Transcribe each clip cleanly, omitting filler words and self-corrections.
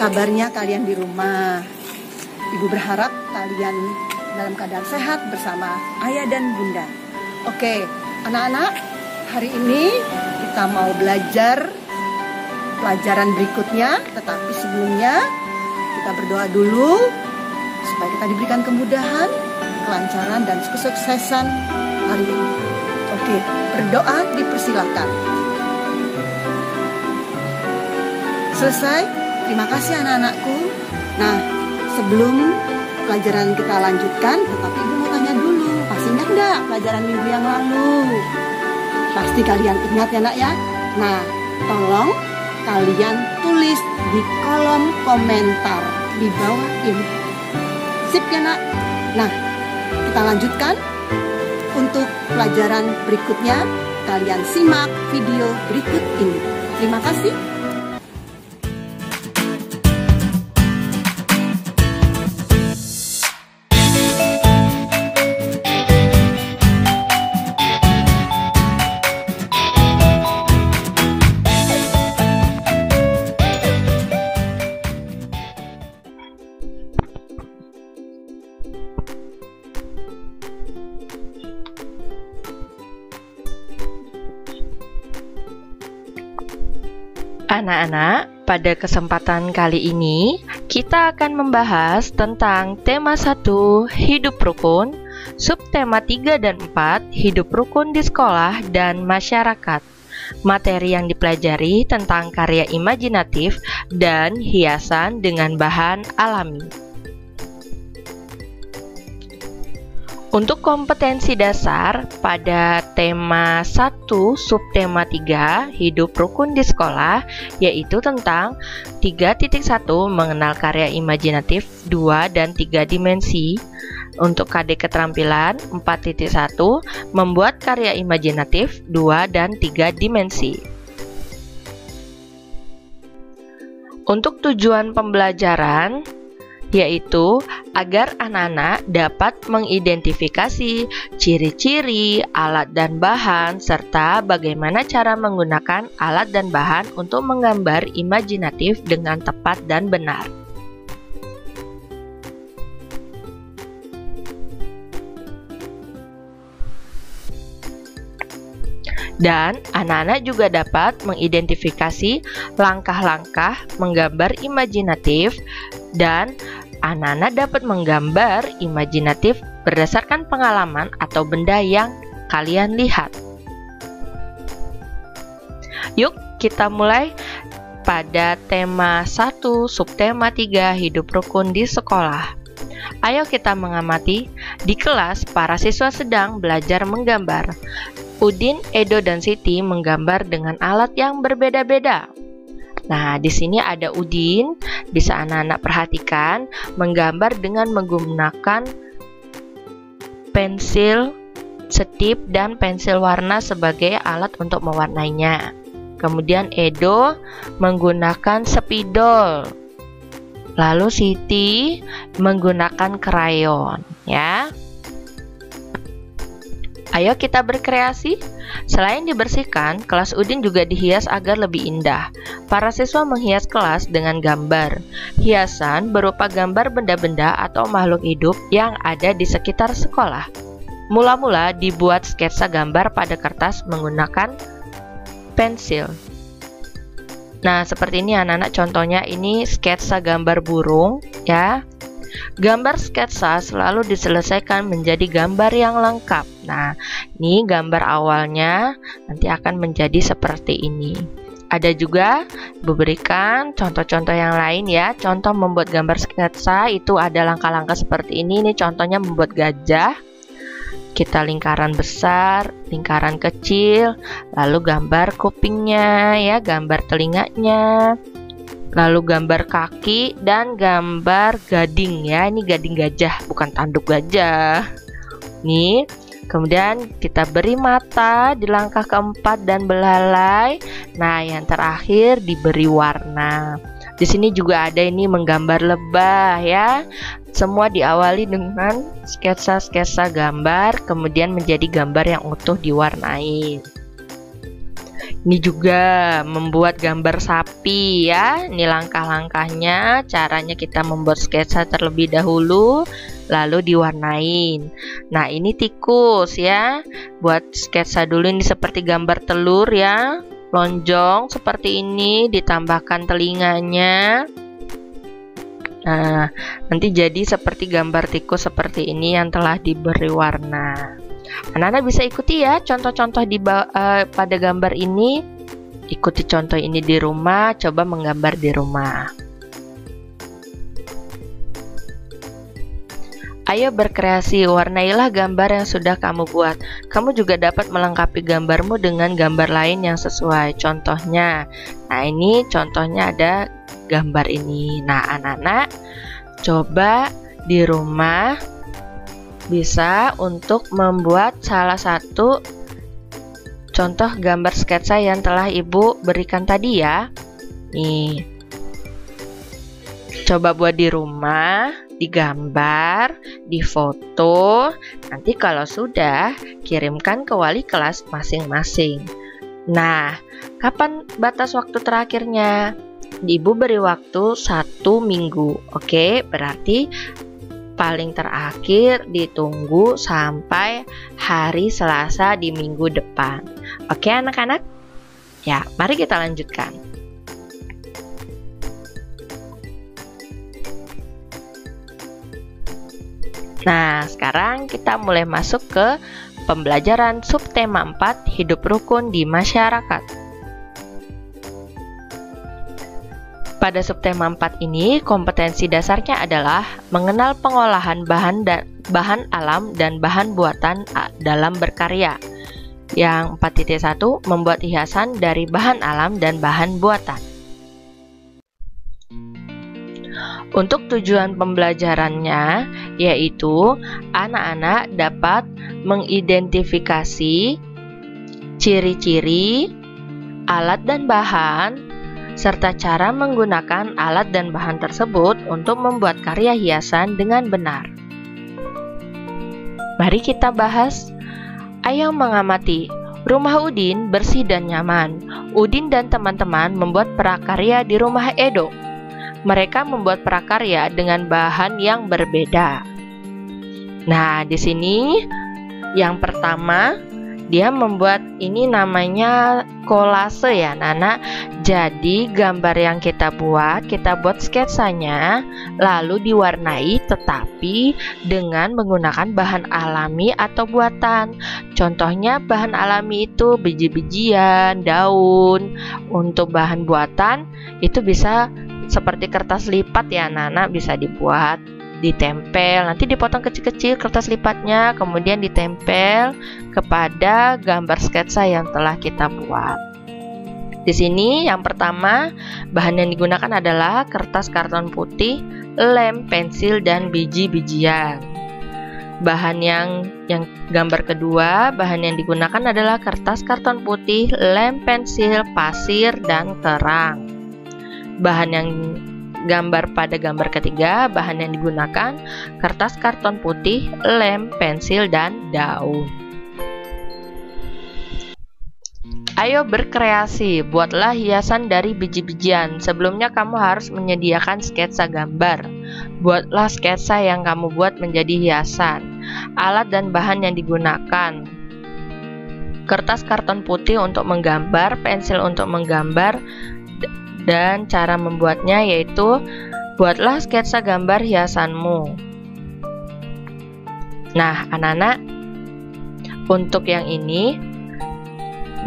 kabarnya kalian di rumah? Ibu berharap kalian dalam keadaan sehat bersama ayah dan bunda. Oke, anak-anak, hari ini kita mau belajar pelajaran berikutnya. Tetapi sebelumnya kita berdoa dulu supaya kita diberikan kemudahan, kelancaran, dan kesuksesan hari ini. Oke, berdoa dipersilakan. Selesai? Terima kasih anak-anakku. Nah, sebelum pelajaran kita lanjutkan, tetapi ibu mau tanya dulu, pasti ingat nggak pelajaran minggu yang lalu? Pasti kalian ingat ya nak ya? Nah, tolong kalian tulis di kolom komentar di bawah ini. Sip ya nak? Nah, kita lanjutkan. Untuk pelajaran berikutnya, kalian simak video berikut ini. Terima kasih. Anak-anak, pada kesempatan kali ini kita akan membahas tentang tema 1, hidup rukun, subtema 3 dan 4, hidup rukun di sekolah dan masyarakat. Materi yang dipelajari tentang karya imajinatif dan hiasan dengan bahan alami. Untuk kompetensi dasar pada tema 1 subtema 3 hidup rukun di sekolah, yaitu tentang 3.1 mengenal karya imajinatif 2 dan 3 dimensi. Untuk KD keterampilan 4.1 membuat karya imajinatif 2 dan 3 dimensi. Untuk tujuan pembelajaran yaitu agar anak-anak dapat mengidentifikasi ciri-ciri, alat dan bahan, serta bagaimana cara menggunakan alat dan bahan untuk menggambar imajinatif dengan tepat dan benar. Dan anak-anak juga dapat mengidentifikasi langkah-langkah menggambar imajinatif, dan anak-anak dapat menggambar imajinatif berdasarkan pengalaman atau benda yang kalian lihat. Yuk kita mulai pada tema 1 subtema 3 hidup rukun di sekolah. Ayo kita mengamati. Di kelas para siswa sedang belajar menggambar. Udin, Edo, dan Siti menggambar dengan alat yang berbeda-beda. Nah, di sini ada Udin, bisa anak-anak perhatikan, menggambar dengan menggunakan pensil setip dan pensil warna sebagai alat untuk mewarnainya. Kemudian Edo menggunakan spidol. Lalu Siti menggunakan krayon, ya. Ayo kita berkreasi. Selain dibersihkan, kelas Udin juga dihias agar lebih indah. Para siswa menghias kelas dengan gambar. Hiasan berupa gambar benda-benda atau makhluk hidup yang ada di sekitar sekolah. Mula-mula dibuat sketsa gambar pada kertas menggunakan pensil. Nah, seperti ini anak-anak, contohnya ini sketsa gambar burung, ya. Gambar sketsa selalu diselesaikan menjadi gambar yang lengkap. Nah, ini gambar awalnya nanti akan menjadi seperti ini. Ada juga diberikan contoh-contoh yang lain ya. Contoh membuat gambar sketsa itu ada langkah-langkah seperti ini. Ini contohnya membuat gajah. Kita lingkaran besar, lingkaran kecil, lalu gambar kupingnya ya, gambar telinganya. Lalu gambar kaki dan gambar gading ya. Ini gading gajah, bukan tanduk gajah. Nih, kemudian kita beri mata di langkah keempat dan belalai. Nah, yang terakhir diberi warna. Di sini juga ada ini menggambar lebah ya. Semua diawali dengan sketsa-sketsa gambar, kemudian menjadi gambar yang utuh diwarnai. Ini juga membuat gambar sapi ya. Ini langkah-langkahnya, caranya kita membuat sketsa terlebih dahulu, lalu diwarnain. Nah, ini tikus ya. Buat sketsa dulu ini seperti gambar telur ya. Lonjong seperti ini, ditambahkan telinganya. Nah, nanti jadi seperti gambar tikus seperti ini yang telah diberi warna. Anak-anak bisa ikuti ya contoh-contoh pada gambar ini. Ikuti contoh ini di rumah, coba menggambar di rumah. Ayo berkreasi, warnailah gambar yang sudah kamu buat. Kamu juga dapat melengkapi gambarmu dengan gambar lain yang sesuai. Contohnya, nah ini contohnya ada gambar ini. Nah, anak-anak coba di rumah bisa untuk membuat salah satu contoh gambar sketsa yang telah Ibu berikan tadi ya. Nih, coba buat di rumah, digambar, difoto. Nanti kalau sudah, kirimkan ke wali kelas masing-masing. Nah, kapan batas waktu terakhirnya? Ibu beri waktu 1 minggu. Oke, berarti paling terakhir ditunggu sampai hari Selasa di minggu depan. Oke anak-anak? Ya, mari kita lanjutkan. Nah, sekarang kita mulai masuk ke pembelajaran subtema 4, hidup rukun di masyarakat. Pada subtema 4 ini, kompetensi dasarnya adalah mengenal pengolahan bahan alam dan bahan buatan dalam berkarya. Yang 4.1, membuat hiasan dari bahan alam dan bahan buatan. Untuk tujuan pembelajarannya, yaitu anak-anak dapat mengidentifikasi ciri-ciri, alat dan bahan, serta cara menggunakan alat dan bahan tersebut untuk membuat karya hiasan dengan benar. Mari kita bahas. Ayo mengamati. Rumah Udin bersih dan nyaman. Udin dan teman-teman membuat prakarya di rumah Edo. Mereka membuat prakarya dengan bahan yang berbeda. Nah, di sini yang pertama dia membuat ini namanya kolase ya Nana. Jadi gambar yang kita buat sketsanya lalu diwarnai tetapi dengan menggunakan bahan alami atau buatan. Contohnya bahan alami itu biji-bijian, daun. Untuk bahan buatan itu bisa seperti kertas lipat ya Nana, bisa dibuat, ditempel, nanti dipotong kecil-kecil kertas lipatnya, kemudian ditempel kepada gambar sketsa yang telah kita buat. Di sini yang pertama, bahan yang digunakan adalah kertas karton putih, lem, pensil, dan biji-bijian. Bahan yang gambar kedua, bahan yang digunakan adalah kertas karton putih, lem, pensil, pasir, dan kerang. Bahan yang gambar pada gambar ketiga, bahan yang digunakan kertas karton putih, lem, pensil, dan daun. Ayo berkreasi, buatlah hiasan dari biji-bijian. Sebelumnya kamu harus menyediakan sketsa gambar. Buatlah sketsa yang kamu buat menjadi hiasan. Alat dan bahan yang digunakan: kertas karton putih untuk menggambar, pensil untuk menggambar, dan cara membuatnya yaitu buatlah sketsa gambar hiasanmu. Nah, anak-anak, untuk yang ini,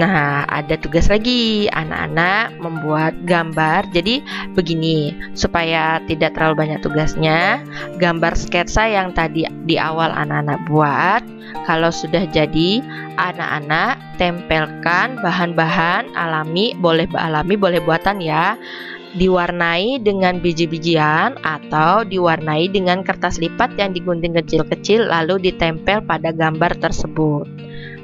nah, ada tugas lagi, anak-anak membuat gambar. Jadi begini, supaya tidak terlalu banyak tugasnya, gambar sketsa yang tadi di awal anak-anak buat, kalau sudah jadi, anak-anak tempelkan bahan-bahan alami, boleh buatan ya, diwarnai dengan biji-bijian atau diwarnai dengan kertas lipat yang digunting kecil-kecil lalu ditempel pada gambar tersebut.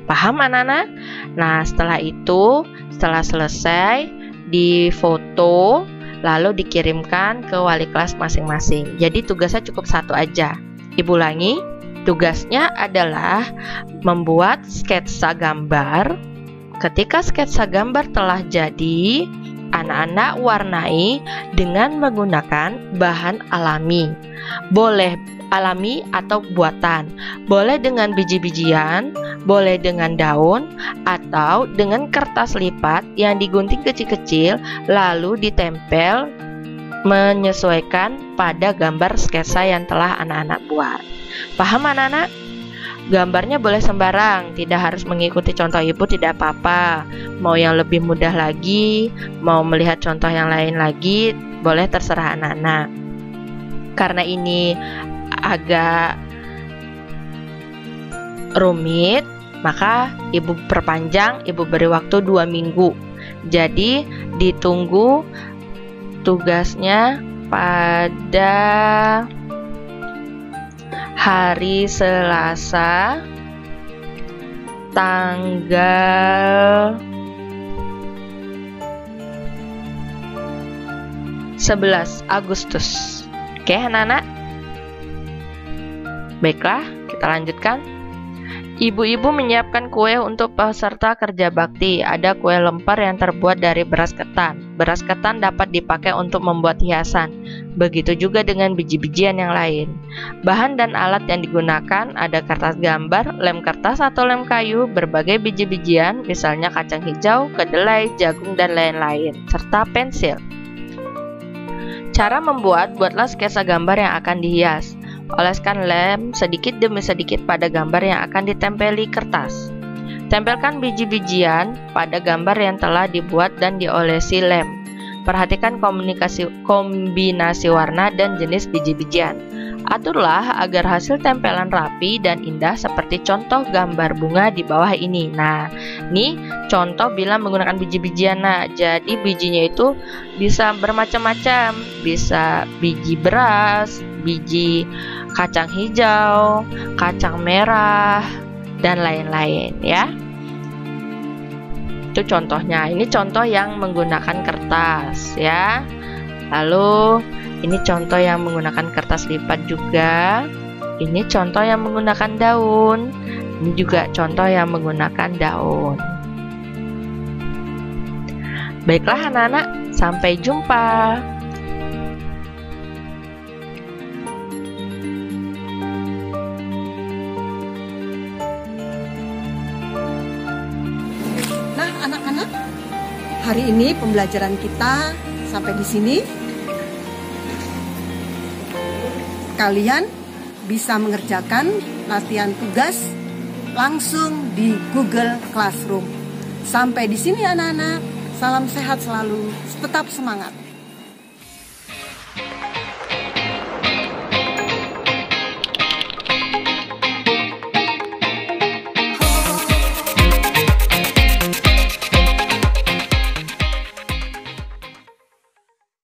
Paham anak-anak? Nah, setelah itu, setelah selesai, difoto, lalu dikirimkan ke wali kelas masing-masing. Jadi tugasnya cukup satu aja. Ibu ulangi, tugasnya adalah membuat sketsa gambar, Ketika sketsa gambar telah jadi, anak-anak warnai dengan menggunakan bahan alami. Boleh alami atau buatan, boleh dengan biji-bijian, boleh dengan daun, atau dengan kertas lipat yang digunting kecil-kecil lalu ditempel menyesuaikan pada gambar sketsa yang telah anak-anak buat. Paham anak-anak? Gambarnya boleh sembarang, tidak harus mengikuti contoh ibu, tidak apa-apa. Mau yang lebih mudah lagi, mau melihat contoh yang lain lagi, boleh, terserah anak-anak. Karena ini agak rumit, maka ibu perpanjang, ibu beri waktu 2 minggu. Jadi ditunggu tugasnya pada hari Selasa tanggal 11 Agustus. Oke anak-anak? Baiklah, kita lanjutkan. Ibu-ibu menyiapkan kue untuk peserta kerja bakti. Ada kue lemper yang terbuat dari beras ketan. Beras ketan dapat dipakai untuk membuat hiasan. Begitu juga dengan biji-bijian yang lain. Bahan dan alat yang digunakan ada kertas gambar, lem kertas atau lem kayu, berbagai biji-bijian, misalnya kacang hijau, kedelai, jagung, dan lain-lain, serta pensil. Cara membuat, buatlah sketsa gambar yang akan dihias. Oleskan lem sedikit demi sedikit pada gambar yang akan ditempeli kertas. Tempelkan biji-bijian pada gambar yang telah dibuat dan diolesi lem. Perhatikan kombinasi warna dan jenis biji-bijian. Aturlah agar hasil tempelan rapi dan indah seperti contoh gambar bunga di bawah ini. Nah, ini contoh bila menggunakan biji-bijian. Nah, jadi bijinya itu bisa bermacam-macam. Bisa biji beras, biji kacang hijau, kacang merah, dan lain-lain ya. Itu contohnya. Ini contoh yang menggunakan kertas ya. Lalu ini contoh yang menggunakan kertas lipat juga. Ini contoh yang menggunakan daun. Ini juga contoh yang menggunakan daun. Baiklah anak-anak, sampai jumpa. Nah, anak-anak, hari ini pembelajaran kita sampai di sini. Kalian bisa mengerjakan latihan tugas langsung di Google Classroom. Sampai di sini anak-anak. Salam sehat selalu. Tetap semangat.